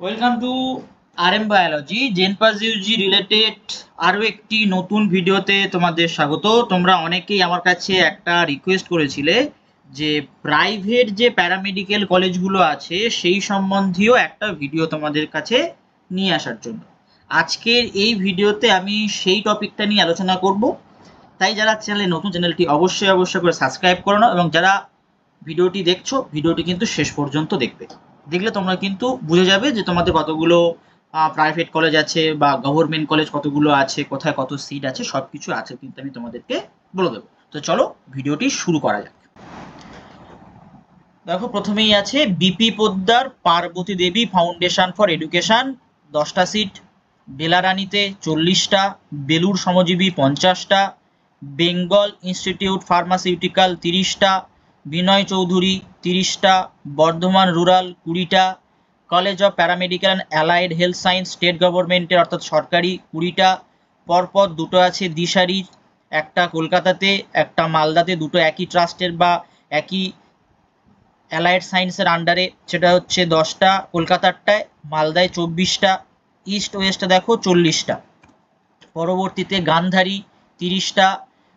Welcome to RM biology জেন পাস UG related আরও একটি নতুন ভিডিওতে তোমাদের স্বাগত। তোমরা অনেকেই আমার কাছে একটা রিকোয়েস্ট করেছিলে যে প্রাইভেট যে প্যারামেডিক্যাল কলেজগুলো আছে সেই সম্বন্ধীয় একটা ভিডিও তোমাদের কাছে নিয়ে আসার জন্য। আজকের এই ভিডিওতে আমি সেই টপিকটা নিয়ে আলোচনা করব। তাই যারা চ্যানেলে নতুন, চ্যানেলটি অবশ্যই করে সাবস্ক্রাইব করে নাও এবং যারা ভিডিওটি দেখছো ভিডিওটি কিন্তু শেষ পর্যন্ত দেখবে। দেখলে তোমরা কিন্তু বুঝে যাবে যে তোমাদের কতগুলো প্রাইভেট কলেজ আছে বা গভর্নমেন্ট কলেজ কতগুলো আছে, কোথায় কত সিট আছে, সব কিছু আছে কিন্তু আমি তোমাদেরকে বলে দেবো। তো চলো ভিডিওটি শুরু করা যাক। দেখো, প্রথমেই আছে BP Poddar Parvati Devi foundation for education, 10টা সিট। বেলারানিতে 40টা, বেলুর শ্রমজীবী 50টা, বেঙ্গল ইনস্টিটিউট ফার্মাসিউটিক্যাল 30টা, বিনয় চৌধুরী 30টা, বর্ধমান রুরাল 20টা, college of paramedical and allied health science state গভর্নমেন্টের অর্থাৎ সরকারি 20টা। পরপর দুটো আছে দিশারির, একটা কলকাতাতে একটা মালদাতে, দুটো একই ট্রাস্টের বা একই অ্যালাইড সায়েন্সের আন্ডারে, সেটা হচ্ছে 10টা, কলকাতারটায়, মালদায় 24টা, ইস্ট ওয়েস্টে দেখো 40টা। পরবর্তীতে গান্ধারী 30টা,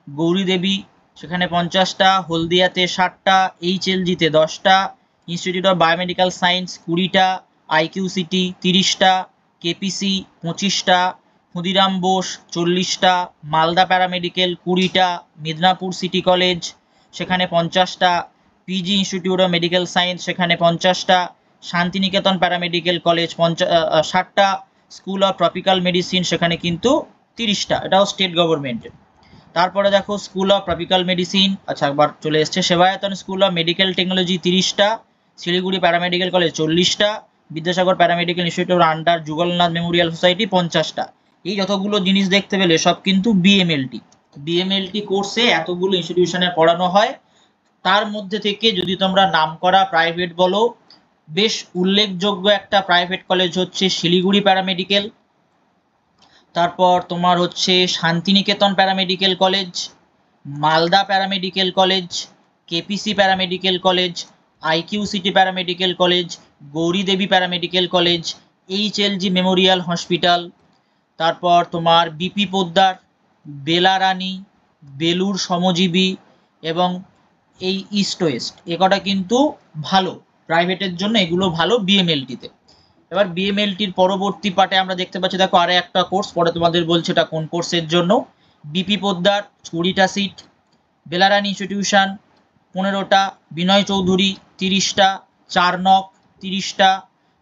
গৌরীদেবী সেখানে 50টা, হলদিয়াতে 60টা, এইচএলজিতে 10টা, ইনস্টিটিউট অফ বায়োমেডিক্যাল সায়েন্স 20টা, আইকিউ সিটি 30টা, কেপিসি 25টা, ক্ষুদিরাম বোস 40টা, মালদা প্যারামেডিক্যাল 20টা, মিদনাপুর সিটি কলেজ সেখানে 50টা, PG institute of medical science সেখানে 50টা, শান্তিনিকেতন প্যারামেডিক্যাল কলেজ 60টা, স্কুল অফ ট্রপিক্যাল মেডিসিন সেখানে কিন্তু 30টা, এটাও স্টেট গভর্নমেন্টের। তারপরে দেখো স্কুল অফ ট্রপিক্যাল মেডিসিন, আচ্ছা একবার চলে এসছে Sebayatan school of medical technology 30টা, শিলিগুড়ি প্যারামেডিক্যাল কলেজ 40টা, Vidyasagar paramedical institute under Jugalnath memorial society 50টা। এই যতগুলো জিনিস দেখতে পেলে সব কিন্তু বিএমএলটি কোর্সে এতগুলো ইনস্টিটিউশনে পড়ানো হয়। তার মধ্যে থেকে যদি তোমরা নামকরা প্রাইভেট বলো, বেশ উল্লেখযোগ্য একটা প্রাইভেট কলেজ হচ্ছে শিলিগুড়ি প্যারামেডিক্যাল, তারপর তোমার হচ্ছে Santiniketan paramedical college, Malda paramedical college, KPC paramedical college, IQ city paramedical college, Gouridevi paramedical college, HLG memorial hospital, তারপর তোমার বিপি পোদ্দার, বেলারানী, বেলুর শ্রমজীবী এবং এই ইস্ট ওয়েস্ট, এ কটা কিন্তু ভালো প্রাইভেটের জন্য, এগুলো ভালো বিএমএলটিতে। এবার বিএমএলটির পরবর্তী পার্টে আমরা দেখতে পাচ্ছি, দেখো আরো একটা কোর্স, পরে তোমাদের বলছে এটা কোন কোর্সের জন্য। BP Poddar 20টা seat, Belarani institution 15টা, বিনয় চৌধুরী 30টা, চারনক 30টা,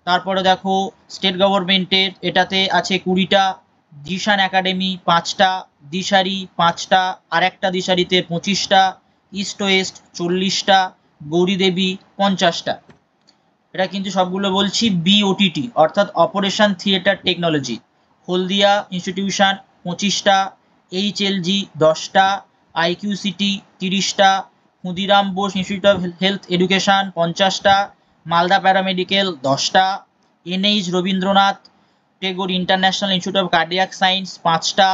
তারপরে দেখো স্টেট গভর্নমেন্টের এটাতে আছে 20টা, জিশান একাডেমি 5টা, দিশারি 5টা, আর একটা দিশারিতে 25টা, ইস্ট ওয়েস্ট 40টা, গৌরীদেবী 50টা। এটা কিন্তু সবগুলো বলছি বিওটিটি অর্থাৎ operation theatre technology. Haldia institution 25টা, এইচএলজি 10টা, আইকিউ সিটি 30টা, Khudiram Bose institute of health education 50টা, মালদা প্যারামেডিক্যাল 10টা, NH Rabindranath Tagore international institute of cardiac science 5টা,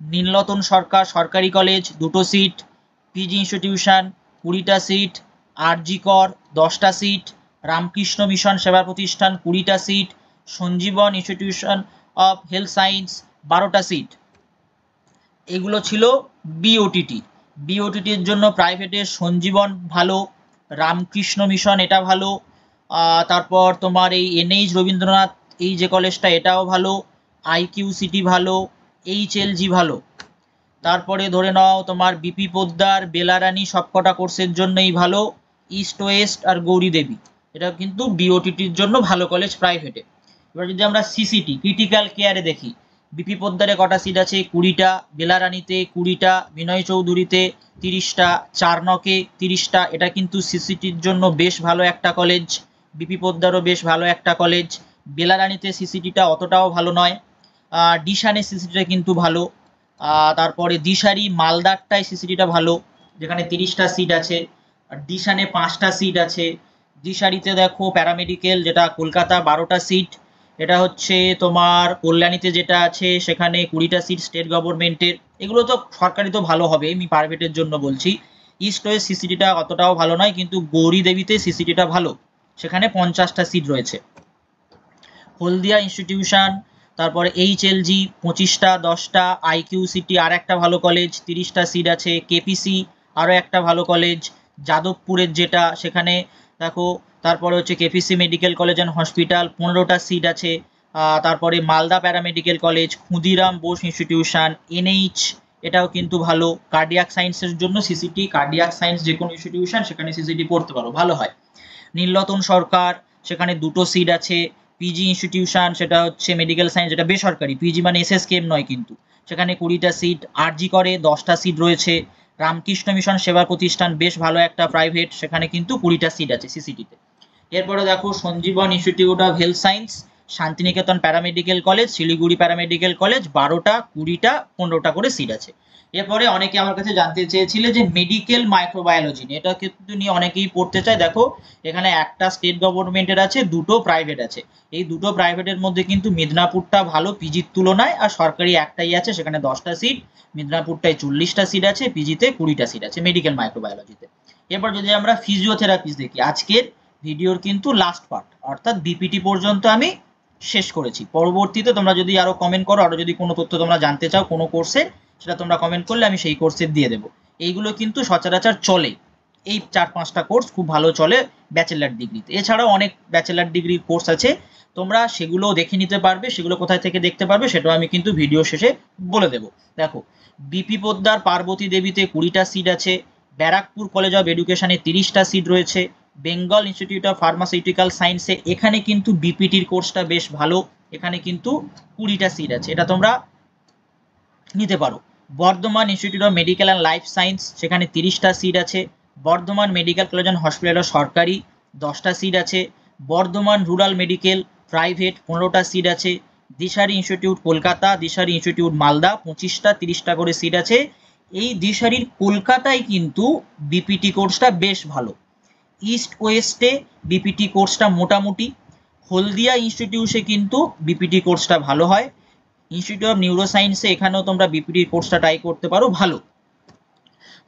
নীলরতন সরকার সরকারি কলেজ 2টো সিট, পিজি ইনস্টিটিউশন 20টা সিট, আরজি কর 10টা সিট, রামকৃষ্ণ মিশন সেবা প্রতিষ্ঠান 20টা seat, Sanjiban institution of health science 12টা সিট। এগুলো ছিল বিওটিটি। বিওটিটির জন্য প্রাইভেটের সঞ্জীবন ভালো, রামকৃষ্ণ মিশন এটা ভালো, তারপর তোমার এই এনএইচ রবীন্দ্রনাথ এই যে কলেজটা এটাও ভালো, আইকিউ সিটি ভালো, এইচএলজি ভালো। তারপরে ধরে নাও তোমার বিপি পোদ্দার, বেলারানী সবকটা কোর্সের জন্যই ভালো, ইস্ট ওয়েস্ট আর গৌরীদেবী এটা কিন্তু বিওটিটির জন্য ভালো কলেজ প্রাইভেটে। এবার যদি আমরা সিসিটি ক্রিটিক্যাল কেয়ারে দেখি, বিপি পোদ্দারে কটা সিট আছে 20টা, বেলারানীতে 20টা, বিনয় চৌধুরীতে 30টা, চারনকে 30টা, এটা কিন্তু সিসিটির জন্য বেশ ভালো একটা কলেজ। বিপি পোদ্দারও বেশ ভালো একটা কলেজ। বেলারানীতে সিসিটিটা অতটাও ভালো নয়, ডিশানে সিসিটিটা কিন্তু ভালো। তারপরে দিশারি মালদারটায় সিসিটিটা ভালো, যেখানে 30টা সিট আছে, আর ডিশানে 5টা সিট আছে। দিশারিতে দেখো প্যারামেডিক্যাল যেটা কলকাতা 12টা সিট, এটা হচ্ছে তোমার কল্যাণীতে যেটা আছে সেখানে 20টা সিট স্টেট গভর্নমেন্টের। এগুলো তো সরকারি তো ভালো হবে, আমি প্রাইভেটের জন্য বলছি। ইস্ট ওয়েস্ট সিসিটিটা অতটাও ভালো নয়, কিন্তু গৌরী দেবীতে সিসিটিটা ভালো, সেখানে 50টা সিট রয়েছে। হলদিয়া ইনস্টিটিউশন, তারপরে HLG 25টা 10টা, IQCT আর একটা ভালো কলেজ 30টা সিট আছে, KPC আরও একটা ভালো কলেজ, যাদবপুরের যেটা সেখানে দেখো, তারপরে হচ্ছে KPC medical college and hospital 15টা সিট আছে, তারপরে Malda paramedical college, Khudiram Bose institution, NH এটাও কিন্তু ভালো, কার্ডিয়াক সায়েন্সের জন্য CCT, কার্ডিয়াক সায়েন্স যে কোনো ইনস্টিটিউশন সেখানে CCT পড়তে পারো, ভালো হয়। নীলরতন সরকার সেখানে 2টো সিট আছে, PG ইনস্টিটিউশন সেটা হচ্ছে মেডিকেল সায়েন্স, যেটা বেসরকারি, PG মানে SSKM নয় কিন্তু, সেখানে 20টা সিট, RG করে 10টা সিট রয়েছে, রামকৃষ্ণ মিশন সেবা প্রতিষ্ঠান বেশ ভালো একটা প্রাইভেট, সেখানে কিন্তু 20টা সিট আছে CCT-তে। এরপরে দেখো Sanjiban institute of health science, Santiniketan paramedical college, Siliguri paramedical college 12টা 20টা 15টা করে সিট আছে। এরপরে অনেকে আমার কাছে জানতে চেয়েছিলে যে মেডিকেল মাইক্রোবায়োলজি নিয়ে, এটা কিন্তু নিয়ে অনেকেই পড়তে চায়। দেখো এখানে একটা স্টেট গভর্নমেন্টের আছে, 2টো প্রাইভেট আছে। এই 2টো প্রাইভেটের মধ্যে কিন্তু মিদনাপুরটা ভালো পিজির তুলনায়, আর সরকারি একটাই আছে সেখানে 10টা সিট, মিদনাপুরটায় 40টা সিট আছে, পিজিতে 20টা সিট আছে মেডিকেল মাইক্রোবায়োলজিতে। এরপর যদি আমরা ফিজিওথেরাপিস্ট দেখি, আজকের ভিডিওর কিন্তু লাস্ট পার্ট, অর্থাৎ BPT পর্যন্ত আমি শেষ করেছি। পরবর্তীতে তোমরা যদি আরো কমেন্ট করো, আরো যদি কোনো তথ্য তোমরা জানতে চাও কোনো কোর্সের, সেটা তোমরা কমেন্ট করলে আমি সেই কোর্সের দিয়ে দেবো। এইগুলো কিন্তু সচরাচর চলে, এই 4-5টা কোর্স খুব ভালো চলে ব্যাচেলার ডিগ্রিতে। এছাড়াও অনেক ব্যাচেলার ডিগ্রির কোর্স আছে, তোমরা সেগুলো দেখে নিতে পারবে। সেগুলো কোথায় থেকে দেখতে পারবে সেটাও আমি কিন্তু ভিডিও শেষে বলে দেবো। দেখো বিপি পোদ্দার পার্বতী দেবীতে 20টা সিট আছে, ব্যারাকপুর কলেজ অফ এডুকেশনে 30টা সিট রয়েছে, বেঙ্গল ইনস্টিটিউট অফ ফার্মাসিউটিক্যাল সায়েন্সে এখানে কিন্তু বিপিটির কোর্সটা বেশ ভালো, এখানে কিন্তু 20টা সিট আছে, এটা তোমরা নিতে পারো। Bardhaman institute of medical and life science সেখানে 30টা সিট আছে, Bardhaman medical college and hospital সরকারি 10টা সিট আছে, বর্ধমান রুরাল মেডিকেল প্রাইভেট 15টা সিট আছে, দিশারি ইনস্টিটিউট কলকাতা, দিশারি ইনস্টিটিউট মালদা 25টা 30টা করে সিট আছে। এই দিশারির কলকাতায় কিন্তু বিপিটি কোর্সটা বেশ ভালো, ইস্ট ওয়েস্টে বিপিটি কোর্সটা মোটামুটি, হলদিয়া ইনস্টিটিউটে কিন্তু বিপিটি কোর্সটা ভালো হয়, ইনস্টিটিউট অফ নিউরো সায়েন্সে এখানেও তোমরা বিপিটি কোর্সটা ট্রাই করতে পারো, ভালো।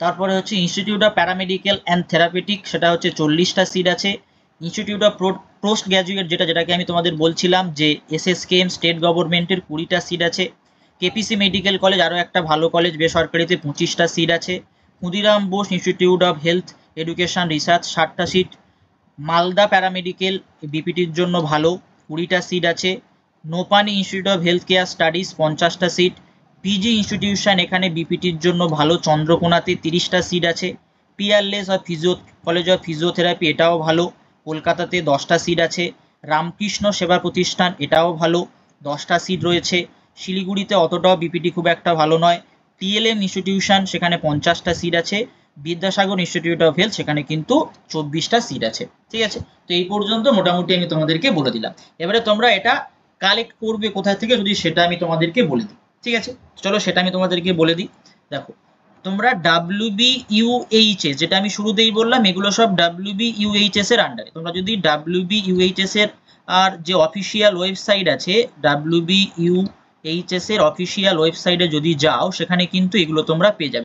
তারপরে হচ্ছে institute of paramedical and therapeutic, সেটা হচ্ছে 40টা সিট আছে, ইনস্টিটিউট অফ পোস্ট গ্র্যাজুয়েট যেটাকে আমি তোমাদের বলছিলাম যে SSKM স্টেট গভর্নমেন্টের 20টা সিট আছে, KPC মেডিকেল কলেজ আরও একটা ভালো কলেজ বেসরকারিতে 25টা সিট আছে, Khudiram Bose institute of health education research 60টা সিট, মালদা প্যারামেডিকেল বিপিটির জন্য ভালো 20টা সিট আছে, Nopany institute of health care studies 50টা সিট, PG ইনস্টিটিউশন এখানে বিপিটির জন্য ভালো, চন্দ্রকোনাতে 30টা সিট আছে, Peerless of college of physiotherapy এটাও ভালো, কলকাতাতে 10টা সিট আছে, রামকৃষ্ণ সেবা প্রতিষ্ঠান এটাও ভালো 10টা সিট রয়েছে, শিলিগুড়িতে অতটাও বিপিটি খুব একটা ভালো নয়, TLM ইনস্টিটিউশন সেখানে 50টা সিট আছে, বিদ্যাসাগর ইনস্টিটিউট অফ হেলথ সেখানে কিন্তু 24টা সিট আছে। ঠিক আছে, তো এই পর্যন্ত মোটামুটি আমি তোমাদেরকে বলে দিলাম। এবারে তোমরা এটা কালেক্ট করবে কোথায় থেকে যদি সেটা আমি তোমাদেরকে বলে দিই। ঠিক আছে, চলো সেটা আমি তোমাদেরকে বলে দিই। দেখো তোমরা WBUHS যেটা আমি শুরুতেই বললাম, এগুলো সব WBUHS এর আন্ডারে। তোমরা যদি WBUHS এর আর যে অফিসিয়াল ওয়েবসাইট আছে, WBUHS এর অফিসিয়াল ওয়েবসাইটে যদি যাও সেখানে কিন্তু এগুলো তোমরা পেয়ে যাবে।